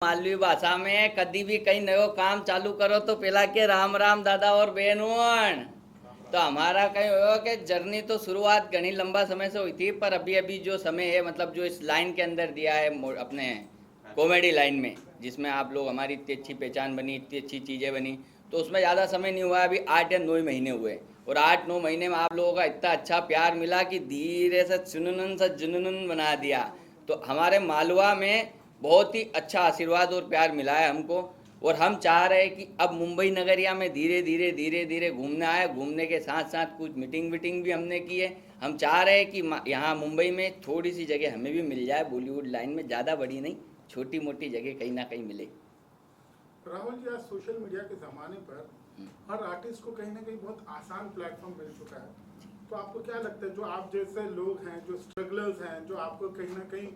मालवी भाषा में कभी भी कहीं नयो काम चालू करो तो पहला के राम राम दादा और बहनों। तो हमारा कहीं हो कि जर्नी तो शुरुआत घनी लंबा समय से हुई थी, पर अभी अभी जो समय है मतलब जो इस लाइन के अंदर दिया है अपने कॉमेडी लाइन में, जिसमें आप लोग हमारी इतनी अच्छी पहचान बनी, इतनी अच्छी चीज़ें बनी, तो उसमें ज़्यादा समय नहीं हुआ, अभी 8 या 9 महीने हुए। और 8-9 महीने में आप लोगों का इतना अच्छा प्यार मिला कि धीरे से चुनन सा जुनून बना दिया। तो हमारे मालवा में बहुत ही अच्छा आशीर्वाद और प्यार मिला है हमको। और हम चाह रहे हैं कि अब मुंबई नगरिया में धीरे धीरे घूमना है। घूमने के साथ साथ कुछ मीटिंग वीटिंग भी हमने की है। हम चाह रहे हैं कि यहाँ मुंबई में थोड़ी सी जगह हमें भी मिल जाए, बॉलीवुड लाइन में, ज़्यादा बड़ी नहीं, छोटी मोटी जगह कहीं ना कहीं मिले। राहुल जी, आज सोशल मीडिया के ज़माने पर हर आर्टिस्ट को कहीं ना कहीं बहुत आसान प्लेटफॉर्म मिल चुका है। तो आपको क्या लगता है, जो आप जैसे लोग हैं, जो स्ट्रगलर्स हैं, जो आपको कहीं ना कहीं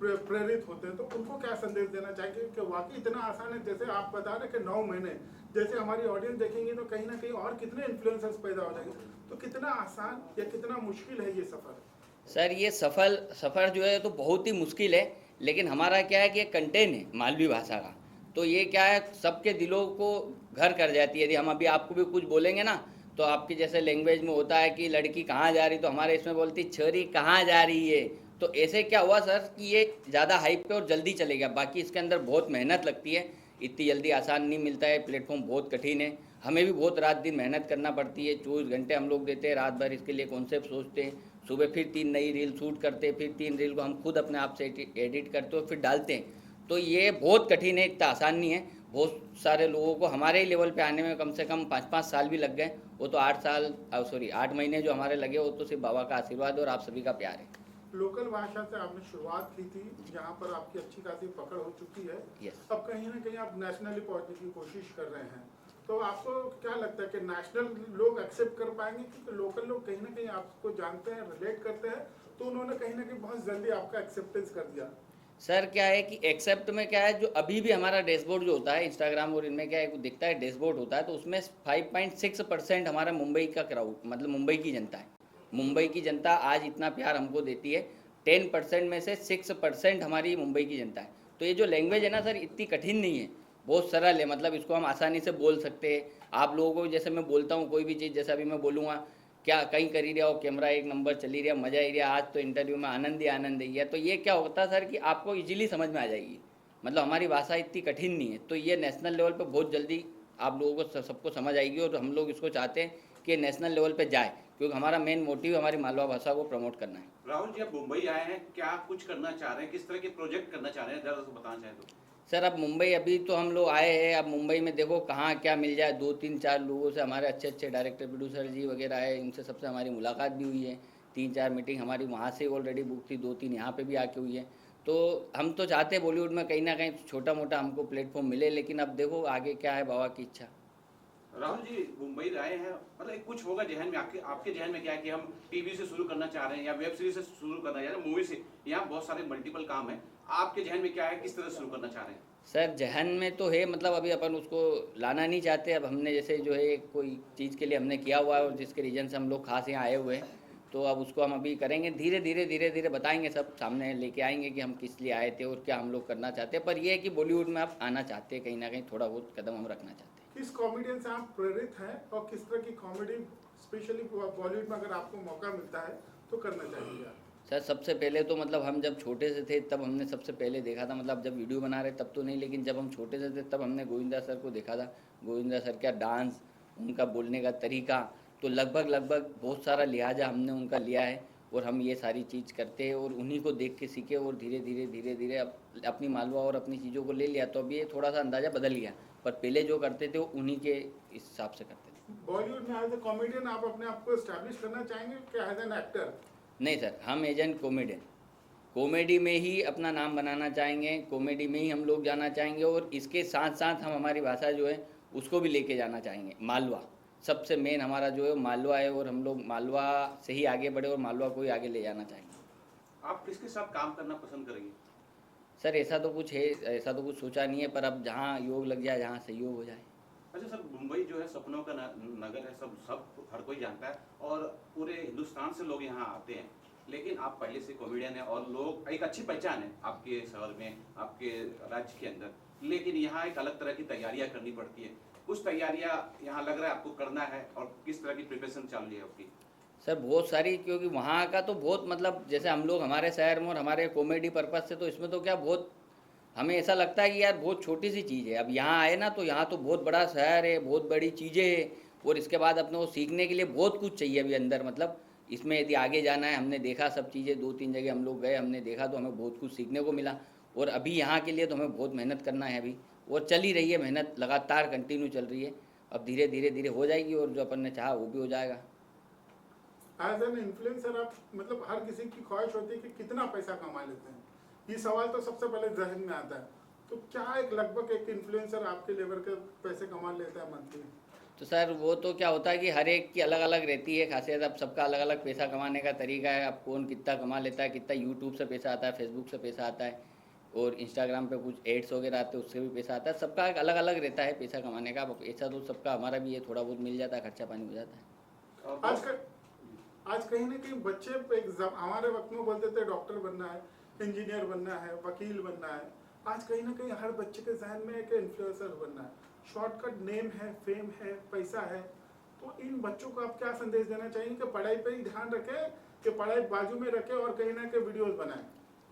प्रेरित होते हैं, तो उनको क्या संदेश देना चाहिए कि वाकई इतना आसान है? जैसे आप बता रहे कि 9 महीने, जैसे हमारी ऑडियंस देखेंगे तो कहीं ना कहीं और कितने इन्फ्लुएंसर्स पैदा हो जाएंगे, तो कितना आसान या कितना मुश्किल है ये सफ़र? सर ये सफ़र जो है तो बहुत ही मुश्किल है, लेकिन हमारा क्या है कि ये कंटेंट है मालवी भाषा का, तो ये क्या है सबके दिलों को घर कर जाती है। यदि हम अभी आपको भी कुछ बोलेंगे ना, तो आपकी जैसे लैंग्वेज में होता है कि लड़की कहाँ जा रही, तो हमारे इसमें बोलती छोरी कहाँ जा रही है। तो ऐसे क्या हुआ सर कि ये ज़्यादा हाइप पे और जल्दी चलेगा, बाकी इसके अंदर बहुत मेहनत लगती है। इतनी जल्दी आसान नहीं मिलता है, प्लेटफॉर्म बहुत कठिन है। हमें भी बहुत रात दिन मेहनत करना पड़ती है, 24 घंटे हम लोग देते हैं रात भर इसके लिए, कॉन्सेप्ट सोचते हैं, सुबह फिर 3 नई रील शूट करते हैं, फिर 3 रील को हम खुद अपने आप से एडिट करते हो फिर डालते हैं। तो ये बहुत कठिन है, इतना आसान नहीं है। बहुत सारे लोगों को हमारे ही लेवल पे आने में कम से कम 5-5 साल भी लग गए। वो तो 8 महीने जो हमारे लगे, वो तो सिर्फ बाबा का आशीर्वाद और आप सभी का प्यार है। लोकल भाषा से आपने शुरुआत की थी, जहाँ पर आपकी अच्छी खासी पकड़ हो चुकी है। यस। अब कहीं ना कहीं आप नेशनली पहुँचने की कोशिश कर रहे हैं, तो आपको क्या लगता है कि नेशनल लोग एक्सेप्ट कर पाएंगे? क्योंकि लोकल लोग कहीं ना कहीं आपको जानते हैं, रिलेट करते हैं, तो उन्होंने कहीं ना कहीं बहुत जल्दी आपका एक्सेप्टेंस कर दिया। सर क्या है कि एक्सेप्ट में क्या है, जो अभी भी हमारा डैशबोर्ड जो होता है इंस्टाग्राम और इनमें क्या है दिखता है, डैशबोर्ड होता है, तो उसमें 5.6% हमारा मुंबई का क्राउड, मतलब मुंबई की जनता है। मुंबई की जनता आज इतना प्यार हमको देती है। 10% में से 6% हमारी मुंबई की जनता है। तो ये जो लैंग्वेज है ना सर, इतनी कठिन नहीं है, बहुत सरल है, मतलब इसको हम आसानी से बोल सकते हैं। आप लोगों को जैसे मैं बोलता हूँ कोई भी चीज़, जैसे अभी मैं बोलूँगा क्या कहीं कर ही रहा हो, कैमरा एक नंबर चली रहा, मज़ा ही रहा, आज तो इंटरव्यू में आनंद ही आनंद ही है। तो ये क्या होता है सर कि आपको इजीली समझ में आ जाएगी, मतलब हमारी भाषा इतनी कठिन नहीं है। तो ये नेशनल लेवल पे बहुत जल्दी आप लोगों को सबको समझ आएगी, और हम लोग इसको चाहते हैं कि नेशनल लेवल पे जाए, क्योंकि हमारा मेन मोटिव हमारी मालवा भाषा को प्रमोट करना है। राहुल जी, आप मुंबई आए हैं, क्या कुछ करना चाह रहे हैं? किस तरह के प्रोजेक्ट करना चाह रहे हैं, जरा सा बताना चाहें तो। सर अब मुंबई अभी तो हम लोग आए हैं, अब मुंबई में देखो कहाँ क्या मिल जाए। 2-3-4 लोगों से, हमारे अच्छे अच्छे डायरेक्टर प्रोड्यूसर जी वगैरह है, इनसे सबसे हमारी मुलाकात भी हुई है। 3-4 मीटिंग हमारी वहाँ से ऑलरेडी बुक थी, 2-3 यहाँ पे भी आके हुई है। तो हम तो चाहते हैं बॉलीवुड में कहीं ना कहीं छोटा मोटा हमको प्लेटफॉर्म मिले, लेकिन अब देखो आगे क्या है, बाबा की इच्छा। राहुल जी, मुंबई आए हैं, मतलब एक कुछ होगा जहन में, आपके आपके जहन में क्या है कि हम टीवी से शुरू करना चाह रहे हैं या वेब सीरीज से शुरू करना चाह रहे हैं, मूवी से? यहाँ बहुत सारे मल्टीपल काम है, आपके जहन में क्या है, किस तरह से शुरू करना चाह रहे हैं? सर जहन में तो है, मतलब अभी अपन उसको लाना नहीं चाहते। अब हमने जैसे जो है कोई चीज़ के लिए हमने किया हुआ है, और जिसके रीजन से हम लोग खास यहाँ आए हुए हैं, तो अब उसको हम अभी करेंगे, धीरे धीरे बताएंगे, सब सामने लेके आएंगे कि हम किस लिए आए थे और क्या हम लोग करना चाहते हैं। पर यह है कि बॉलीवुड में आप आना चाहते हैं, कहीं ना कहीं थोड़ा बहुत कदम हम रखना चाहते हैं। किस कॉमेडियन से आप प्रेरित हैं और किस तरह की कॉमेडी स्पेशली बॉलीवुड में अगर आपको मौका मिलता है तो करना चाहिए आप? सर सबसे पहले तो मतलब हम जब छोटे से थे तब हमने सबसे पहले देखा था, मतलब जब वीडियो बना रहे तब तो नहीं, लेकिन जब हम छोटे से थे तब हमने गोविंदा सर को देखा था। गोविंदा सर का डांस, उनका बोलने का तरीका, तो लगभग बहुत सारा लिहाजा हमने उनका लिया है, और हम ये सारी चीज़ करते हैं और उन्हीं को देख के सीखे, और धीरे धीरे अब अपनी मालवा और अपनी चीज़ों को ले लिया। तो अब ये थोड़ा सा अंदाज़ा बदल गया, पर पहले जो करते थे वो उन्हीं के हिसाब से करते थे। बॉलीवुड में एज ए कॉमेडियन आप अपने आप को एस्टैब्लिश करना चाहेंगे कि एज एन एक्टर? नहीं सर, हम एजेंट कॉमेडियन, कॉमेडी में ही अपना नाम बनाना चाहेंगे, कॉमेडी में ही हम लोग जाना चाहेंगे, और इसके साथ साथ हम हमारी भाषा जो है उसको भी लेके जाना चाहेंगे। मालवा सबसे मेन हमारा जो है मालवा है, और हम लोग मालवा से ही आगे बढ़े और मालवा को ही आगे ले जाना चाहेंगे। आप किसके साथ काम करना पसंद करेंगे? सर ऐसा तो कुछ है, ऐसा तो कुछ सोचा नहीं है, पर अब जहाँ योग लग जाए, जहाँ सहयोग हो जाए। अच्छा सर, मुंबई जो है सपनों का नगर है, सब सब हर कोई जानता है, और पूरे हिंदुस्तान से लोग यहाँ आते हैं, लेकिन आप पहले से कॉमेडियन हैं और लोग एक अच्छी पहचान है आपके शहर में, आपके राज्य के अंदर, लेकिन यहाँ एक अलग तरह की तैयारियां करनी पड़ती है। कुछ तैयारियां यहाँ लग रहा है आपको करना है, और किस तरह की प्रिपरेशन चल रही है आपकी? सर बहुत सारी, क्योंकि वहाँ का तो बहुत मतलब जैसे हम लोग हमारे शहर में और हमारे कॉमेडी पर्पज से, तो इसमें तो क्या बहुत हमें ऐसा लगता है कि यार बहुत छोटी सी चीज़ है। अब यहाँ आए ना तो यहाँ तो बहुत बड़ा शहर है, बहुत बड़ी चीज़ें है, और इसके बाद अपने को सीखने के लिए बहुत कुछ चाहिए अभी अंदर। मतलब इसमें यदि आगे जाना है, हमने देखा सब चीज़ें, 2-3 जगह हम लोग गए, हमने देखा तो हमें बहुत कुछ सीखने को मिला। और अभी यहाँ के लिए तो हमें बहुत मेहनत करना है अभी, और चल ही रही है मेहनत, लगातार कंटिन्यू चल रही है। अब धीरे धीरे धीरे हो जाएगी, और जो अपन ने चाहा वो भी हो जाएगा। एज एन इन्फ्लुएंसर आप मतलब हर किसी की ख्वाहिश होती है कि कितना पैसा कमा लेते हैं, ये सवाल तो सबसे पहले जहन में आता है। तो क्या एक लगभग एक इन्फ्लुएंसर आपके लेवल के पैसे कमा लेता है मंथली? तो सर वो तो क्या होता है कि हर एक की अलग अलग रहती है खासियत। अब सबका अलग अलग पैसा कमाने का तरीका है। अब कौन कितना कमा लेता है, कितना यूट्यूब से पैसा आता है, फेसबुक से पैसा आता है, और इंस्टाग्राम पे कुछ एड्स वगैरह आते हैं उससे भी पैसा आता है। सबका एक अलग अलग रहता है पैसा कमाने का। अब ऐसा तो सबका, हमारा भी ये थोड़ा बहुत मिल जाता है, खर्चा पानी हो जाता है। आज कहीं ना कहीं बच्चे हमारे वक्त में बोलते थे डॉक्टर बनना है, इंजीनियर बनना है, वकील बनना है। आज कहीं ना कहीं हर बच्चे के जहन में एक इन्फ्लुएंसर बनना है। शॉर्टकट नेम है, फेम है, पैसा है। तो इन बच्चों को आप क्या संदेश देना चाहेंगे कि पढ़ाई पे ही ध्यान रखें, कि पढ़ाई बाजू में रखें और कहीं ना कहीं वीडियोस बनाएं?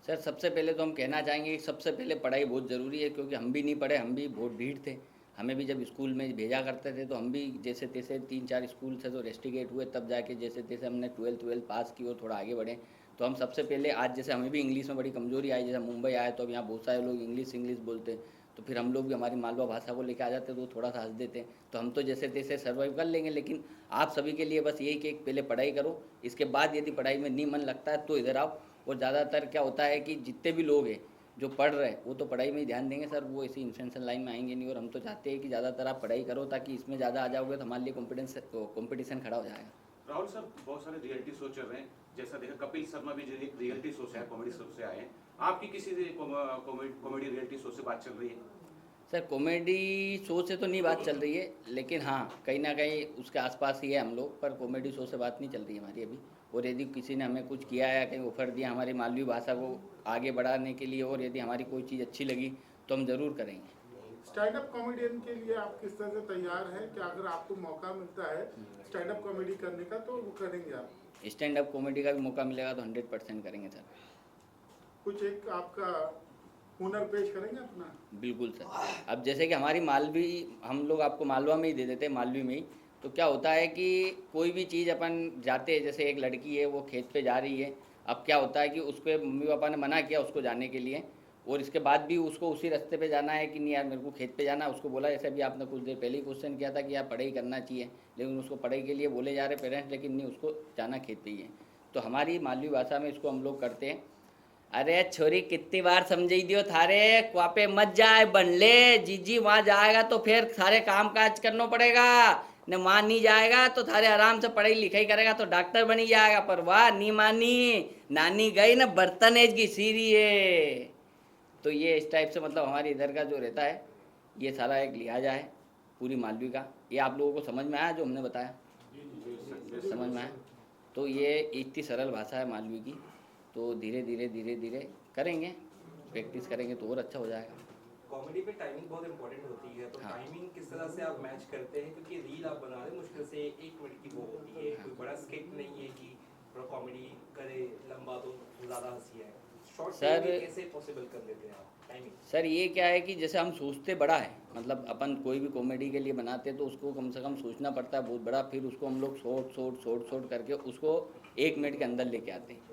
सर सबसे पहले तो हम कहना चाहेंगे कि सबसे पहले पढ़ाई बहुत ज़रूरी है, क्योंकि हम भी नहीं पढ़े, हम भी बहुत ढीठ थे। हमें भी जब स्कूल में भेजा करते थे तो हम भी जैसे तैसे 3-4 स्कूल से तो रेस्टिकेट हुए, तब जाके जैसे तैसे हमने 12th पास की और थोड़ा आगे बढ़े। तो हम सबसे पहले, आज जैसे हमें भी इंग्लिश में बड़ी कमजोरी आई, जैसे मुंबई आए तो अब यहाँ बहुत सारे लोग इंग्लिश बोलते, तो फिर हम लोग भी हमारी मालवा भाषा को लेकर आ जाते तो थोड़ा सा हंस देते। तो हम तो जैसे तैसे सर्वाइव कर लेंगे, लेकिन आप सभी के लिए बस यही कि पहले पढ़ाई करो, इसके बाद यदि पढ़ाई में नहीं मन लगता है तो इधर आओ। और ज़्यादातर क्या होता है कि जितने भी लोग हैं जो पढ़ रहे हैं वो तो पढ़ाई में ही ध्यान देंगे सर, वो ऐसी इन्फ्लुएंसर लाइन में आएंगे नहीं। और हम तो चाहते हैं कि ज़्यादातर आप पढ़ाई करो, ताकि इसमें ज़्यादा आ जाओगे तो हमारे लिए कॉम्पिटिशन खड़ा हो जाएगा। राहुल सर, बहुत सारे रियलिटी शो चल रहे हैं, जैसा देखा कपिल शर्मा भी रियलिटी शो से आए, कॉमेडी शो से आए हैं। आपकी किसी कॉमेडी रियलिटी शो से बात चल रही है? सर कॉमेडी शो से तो नहीं बात चल रही है, लेकिन हाँ कहीं ना कहीं उसके आसपास ही है हम लोग, पर कॉमेडी शो से बात नहीं चल रही है हमारी अभी। और यदि किसी ने हमें कुछ किया या कहीं ऑफर दिया हमारी मालवी भाषा को आगे बढ़ाने के लिए, और यदि हमारी कोई चीज़ अच्छी लगी तो हम ज़रूर करेंगे। स्टैंड अप कॉमेडियन के लिए आप किस तरह से तैयार हैं कि अगर आपको मौका मिलता है स्टैंड अप कॉमेडी करने का तो वो करेंगे आप? स्टैंड अप कॉमेडी का भी मौका मिलेगा तो 100% करेंगे सर। कुछ एक आपका हुनर पेश करेंगे अपना? बिल्कुल सर। अब जैसे कि हमारी मालवी, हम लोग आपको मालवा में ही दे देते हैं, मालवी में ही। तो क्या होता है कि कोई भी चीज़ अपन जाते हैं, जैसे एक लड़की है वो खेत पे जा रही है, अब क्या होता है कि उसके मम्मी पापा ने मना किया उसको जाने के लिए, और इसके बाद भी उसको उसी रास्ते पे जाना है कि नहीं यार मेरे को खेत पे जाना है। उसको बोला, जैसे अभी आपने कुछ देर पहले ही क्वेश्चन किया था कि यार पढ़ाई करना चाहिए, लेकिन उसको पढ़ाई के लिए बोले जा रहे पेरेंट्स, लेकिन नहीं, उसको जाना खेत पे ही है। तो हमारी मालवी भाषा में इसको हम लोग करते हैं, अरे छोरी कितनी बार समझाई दियो थारे, वहाँ पे मत जाए बन ले जीजी, वहाँ जाएगा तो फिर सारे काम काज करना पड़ेगा, न वहाँ नहीं जाएगा तो थारे आराम से पढ़ाई लिखाई करेगा तो डॉक्टर बनी जाएगा। पर वाह नहीं मानी, नानी गई न बर्तन एज की सीरी है। तो ये इस टाइप से मतलब हमारे इधर का जो रहता है, ये सारा एक लिहाजा है पूरी मालवी का। ये आप लोगों को समझ में आया जो हमने बताया? समझ में आया? तो ये इतनी सरल भाषा है मालवी की। तो धीरे धीरे करेंगे, प्रैक्टिस करेंगे तो और अच्छा हो जाएगा। कॉमेडी पे टाइमिंग बहुत इंपॉर्टेंट होती है, तो हाँ। टाइमिंग किस तरह से आप मैच करते हैं? क्योंकि रील आप बना रहे हैं, मुश्किल से 1 मिनट की वो होती है, कोई बड़ा स्किट नहीं है कि थोड़ा कॉमेडी करे, लंबा तो ज़्यादा हंसी है। शॉर्ट सर- फिल्म कैसे पॉसिबल कर लेते हैं आप टाइमिंग? सर ये क्या है कि जैसे हम सोचते बड़ा है, मतलब अपन कोई भी कॉमेडी के लिए बनाते हैं तो उसको कम से कम सोचना पड़ता है बहुत बड़ा, फिर उसको हम लोग शॉर्ट करके उसको 1 मिनट के अंदर लेके आते हैं।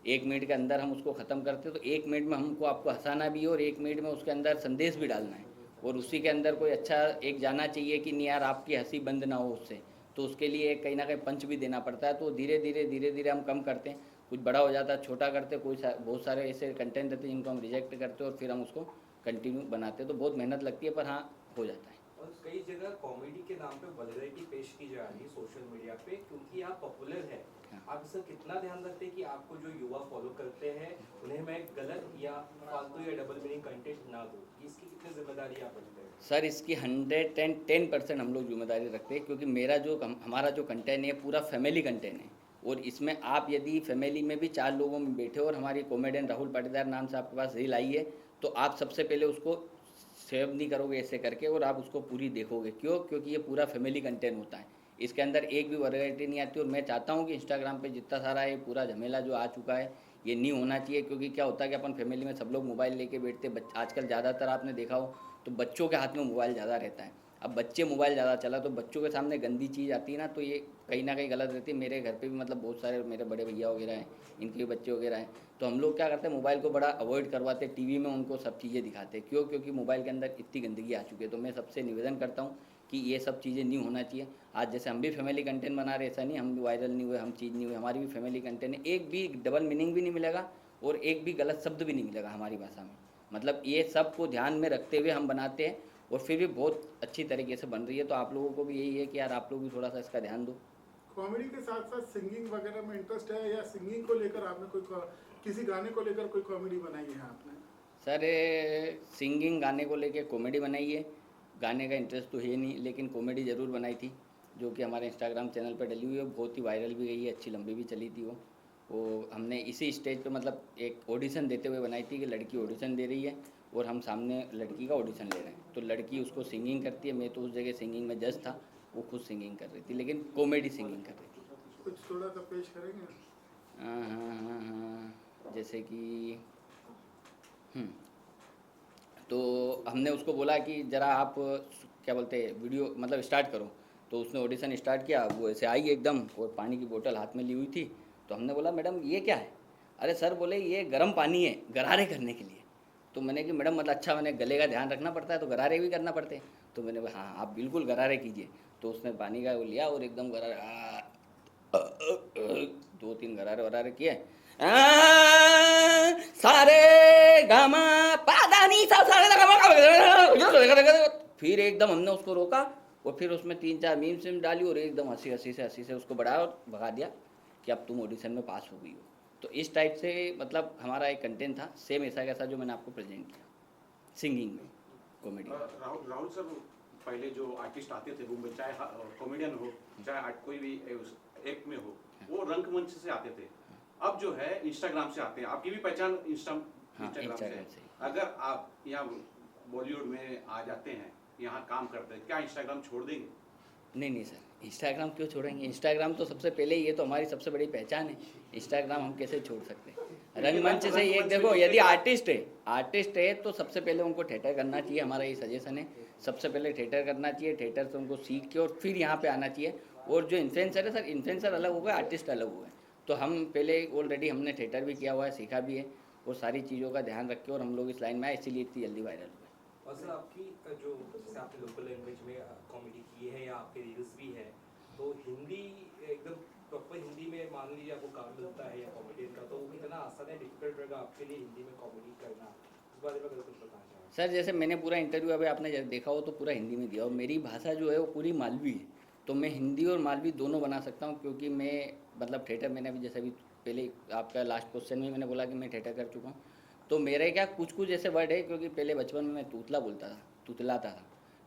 1 मिनट के अंदर हम उसको ख़त्म करते हैं। तो 1 मिनट में हमको आपको हंसाना भी है और 1 मिनट में उसके अंदर संदेश भी डालना है, और उसी के अंदर कोई अच्छा एक जाना चाहिए कि नहीं यार आपकी हंसी बंद ना हो उससे, तो उसके लिए कहीं ना कहीं पंच भी देना पड़ता है। तो धीरे धीरे हम कम करते हैं, कुछ बड़ा हो जाता है, छोटा करते, बहुत सारे ऐसे कंटेंट रहते हैं जिनको हम रिजेक्ट करते हैं और फिर हम उसको कंटिन्यू बनाते हैं। तो बहुत मेहनत लगती है, पर हाँ हो जाता है। और कई जगह कॉमेडी के नाम पे वल्गैरिटी पेश की जा रही है सोशल मीडिया पे, क्योंकि आप पॉपुलर है। आप इसका कितना ध्यान रखते हैं कि आपको जो युवा फॉलो करते हैं उन्हें मैं गलत या फालतू या डबल मीनिंग कंटेंट ना दूं? इसकी कितनी जिम्मेदारी आप लेते हैं? सर इसकी 110% हम लोग जिम्मेदारी रखते हैं, क्योंकि हमारा जो कंटेंट है पूरा फैमिली कंटेंट है। और इसमें आप यदि फैमिली में भी 4 लोगों में बैठे हो और हमारी कॉमेडियन राहुल पाटीदार नाम से आपके पास रील आई है, तो आप सबसे पहले उसको सेव नहीं करोगे ऐसे करके और आप उसको पूरी देखोगे। क्यों? क्योंकि ये पूरा फैमिली कंटेंट होता है, इसके अंदर एक भी वैरायटी नहीं आती। और मैं चाहता हूँ कि इंस्टाग्राम पे जितना सारा ये पूरा झमेला जो आ चुका है ये नहीं होना चाहिए। क्योंकि क्या होता है कि अपन फैमिली में सब लोग मोबाइल लेके बैठते, आजकल ज़्यादातर आपने देखा हो तो बच्चों के हाथ में मोबाइल ज़्यादा रहता है। अब बच्चे मोबाइल ज़्यादा चला तो बच्चों के सामने गंदी चीज़ आती है ना, तो ये कहीं ना कहीं गलत रहती है। मेरे घर पे भी मतलब बहुत सारे मेरे बड़े भैया वगैरह हैं, इनके भी बच्चे वगैरह हैं, तो हम लोग क्या करते हैं मोबाइल को बड़ा अवॉइड करवाते, टीवी में उनको सब चीज़ें दिखाते हैं। क्यों? क्योंकि मोबाइल के अंदर इतनी गंदगी आ चुकी है। तो मैं सबसे निवेदन करता हूँ कि ये सब चीज़ें नहीं होना चाहिए। आज जैसे हम भी फैमिली कंटेंट बना रहे, ऐसा नहीं हम वायरल नहीं हुए, हम चीज़ नहीं हुए, हमारी भी फैमिली कंटेंट है। एक भी डबल मीनिंग भी नहीं मिलेगा और एक भी गलत शब्द भी नहीं मिलेगा हमारी भाषा में। मतलब ये सब को ध्यान में रखते हुए हम बनाते हैं और फिर भी बहुत अच्छी तरीके से बन रही है। तो आप लोगों को भी यही है कि यार आप लोग भी थोड़ा सा इसका ध्यान दो। कॉमेडी के साथ साथ सिंगिंग वगैरह में इंटरेस्ट है, या सिंगिंग को लेकर आपने किसी गाने को लेकर कोई कॉमेडी बनाई है आपने? सर सिंगिंग गाने को लेके कॉमेडी बनाई है, गाने का इंटरेस्ट तो है नहीं, लेकिन कॉमेडी ज़रूर बनाई थी जो कि हमारे इंस्टाग्राम चैनल पर डली हुई है, बहुत ही वायरल भी गई है, अच्छी लंबी भी चली थी वो हमने इसी स्टेज पे मतलब एक ऑडिशन देते हुए बनाई थी कि लड़की ऑडिशन दे रही है और हम सामने लड़की का ऑडिशन ले रहे हैं। तो लड़की उसको सिंगिंग करती है, मैं तो उस जगह सिंगिंग में जज था, वो खुद सिंगिंग कर रही थी, लेकिन कॉमेडी सिंगिंग कर रही थी। कुछ थोड़ा सा पेश करेंगे? हाँ, जैसे कि तो हमने उसको बोला कि ज़रा आप क्या बोलते हैं वीडियो मतलब स्टार्ट करो। तो उसने ऑडिशन स्टार्ट किया, वो ऐसे आई एकदम और पानी की बोतल हाथ में ली हुई थी। तो हमने बोला मैडम ये क्या है? अरे सर बोले ये गर्म पानी है गरारे करने के लिए। तो मैंने कि मैडम मतलब अच्छा, मैंने गले का ध्यान रखना पड़ता है तो गरारे भी करना पड़ते हैं। तो मैंने बोला हाँ आप बिल्कुल गरारे कीजिए। तो उसने पानी का वो लिया और एकदम गरारे 2-3 गरारे वरारे किए, सारे गामा पादानी सा सारे गामा। फिर एकदम हमने उसको रोका और फिर उसमें 3-4 मीम सिम डाली और एकदम हंसी से उसको बढ़ाया और भगा दिया कि अब तुम ऑडिशन में पास हो गई हो। तो इस टाइप से मतलब हमारा एक कंटेंट था सेम ऐसा कैसा जो मैंने आपको प्रेजेंट किया सिंगिंग में कॉमेडी। राहुल सर, पहले जो आर्टिस्ट आते थे मुंबई, चाहे कॉमेडियन हो चाहे कोई भी एक्ट में हो, वो रंगमंच से आते थे। अब जो है इंस्टाग्राम से आते हैं। आपकी भी पहचान इंस्टाग्राम से है। अगर आप यहाँ बॉलीवुड में आ जाते हैं, यहाँ काम करते हैं, क्या इंस्टाग्राम छोड़ देंगे? नहीं सर, इंस्टाग्राम क्यों छोड़ेंगे? इंस्टाग्राम तो सबसे पहले ये तो हमारी सबसे बड़ी पहचान है। इंस्टाग्राम हम कैसे छोड़ सकते हैं? रंगमंच से ये देखो, यदि आर्टिस्ट है तो सबसे पहले उनको थिएटर करना चाहिए, हमारा ये सजेशन है। सबसे पहले थिएटर करना चाहिए, थिएटर से उनको सीख के और फिर यहाँ पे आना चाहिए। और जो इन्फ्लुएंसर है सर, इन्फ्लुएंसर अलग हो गए, आर्टिस्ट अलग हो गए। तो हम पहले ऑलरेडी हमने थिएटर भी किया हुआ है, सीखा भी है और सारी चीज़ों का ध्यान रख के और हम लोग इस लाइन में आए, इसीलिए इतनी जल्दी वायरल हुए। और सर आपकी जो जैसे आपने लोकल लैंग्वेज में कॉमेडी की है या आपके रील्स भी है, तो हिंदी एकदम प्रॉपर हिंदी में मान लीजिए आपको काम मिलता है या कॉमेडियन का, तो वो कितना आसान है डिफिकल्ट रहेगा आपके लिए हिंदी में कॉमेडी करना? इस बारे में अगर कुछ बताना चाहें। सर जैसे मैंने पूरा इंटरव्यू अभी आपने देखा हो तो पूरा हिंदी में दिया और मेरी भाषा जो है वो पूरी मालवी है, तो मैं हिंदी और मालवी दोनों बना सकता हूँ। क्योंकि मैं मतलब थिएटर मैंने अभी जैसे अभी पहले आपका लास्ट क्वेश्चन में मैंने बोला कि मैं थिएटर कर चुका हूँ, तो मेरे क्या कुछ ऐसे वर्ड है। क्योंकि पहले बचपन में मैं तुतलाता था,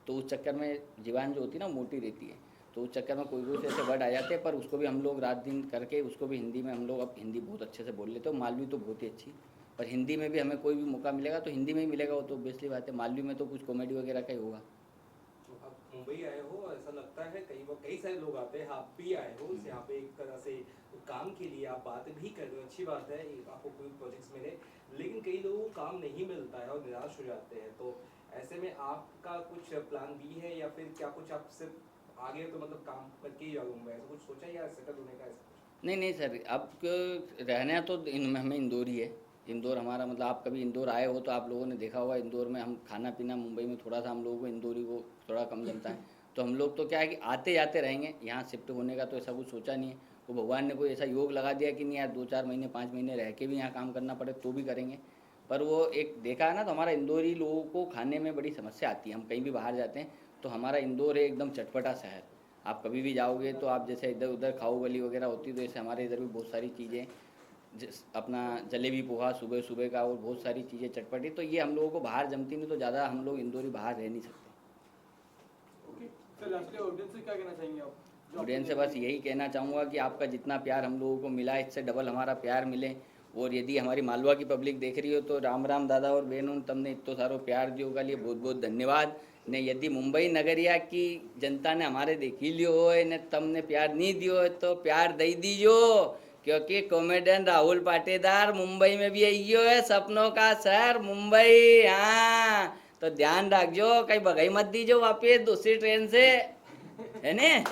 तो उस चक्कर में जीवान जो होती है ना मोटी रहती है, तो उस चक्कर में कोई ऐसे वर्ड आ जाते हैं। पर उसको भी हम लोग रात दिन करके उसको भी हिंदी में हम लोग अब हिंदी बहुत अच्छे से बोल लेते हो। मालवी तो बहुत ही अच्छी, पर हिंदी में भी हमें कोई भी मौका मिलेगा तो हिंदी में ही मिलेगा, वो तो बेसिकली बात है। मालवी में तो कुछ कॉमेडी वगैरह का ही होगा। तो आप मुंबई आए हो, ऐसा लगता है कई सारे लोग आते हैं, आप भी आए हो यहाँ पे एक तरह से काम के लिए, आप बात भी कर रहे हो, अच्छी बात है आपको कोई प्रोजेक्ट्स मिले, लेकिन कई लोगों को काम नहीं मिलता है और निराश हो जाते हैं। तो ऐसे में आपका कुछ प्लान बी है या फिर क्या कुछ आप सिर्फ आगे तो मतलब काम करके ही जाओगे मुंबई, ऐसा कुछ सोचा या सेटल होने का? ऐसा कुछ नहीं सर, अब रहना तो हमें इंदौर ही है। इंदौर हमारा मतलब आप कभी इंदौर आए हो तो आप लोगों ने देखा होगा, इंदौर में हम खाना पीना मुंबई में थोड़ा सा हम लोगों को इंदौरी को थोड़ा कम जमता है। तो हम लोग तो क्या है कि आते जाते रहेंगे, यहाँ शिफ्ट होने का तो ऐसा कुछ सोचा नहीं है। वो भगवान ने कोई ऐसा योग लगा दिया कि नहीं यार 2-4 महीने 5 महीने रह के भी यहाँ काम करना पड़े तो भी करेंगे। पर वो एक देखा है ना, तो हमारा इंदौरी लोगों को खाने में बड़ी समस्या आती है। हम कहीं भी बाहर जाते हैं तो हमारा इंदौर है एकदम चटपटा शहर। आप कभी भी जाओगे तो आप जैसे इधर उधर खाओ गली वगैरह होती है, तो ऐसे हमारे इधर भी बहुत सारी चीज़ें अपना जलेबी पोहा सुबह सुबह का और बहुत सारी चीज़ें चटपटी, तो ये हम लोगों को बाहर जमती नहीं, तो ज़्यादा हम लोग इंदौरी बाहर रह नहीं सकते। ऑडियंस से क्या कहना चाहेंगे आप? ऑडियंस से बस यही कहना चाहूँगा कि आपका जितना प्यार हम लोगों को मिला इससे डबल हमारा प्यार मिले और यदि हमारी मालवा की पब्लिक देख रही हो तो राम राम दादा और बहनों, तमने इतो सारो प्यार दियो का लिए बहुत बहुत धन्यवाद ने। यदि मुंबई नगरिया की जनता ने हमारे देखी लियो हो ने तमने प्यार नहीं दियो है तो प्यार दई दीजो, क्योंकि कॉमेडियन राहुल पाटीदार मुंबई में भी आई है, सपनों का शहर मुंबई। हाँ, तो ध्यान रखजो, कहीं भगाई मत दीजो वापिस दूसरी ट्रेन से, है ने।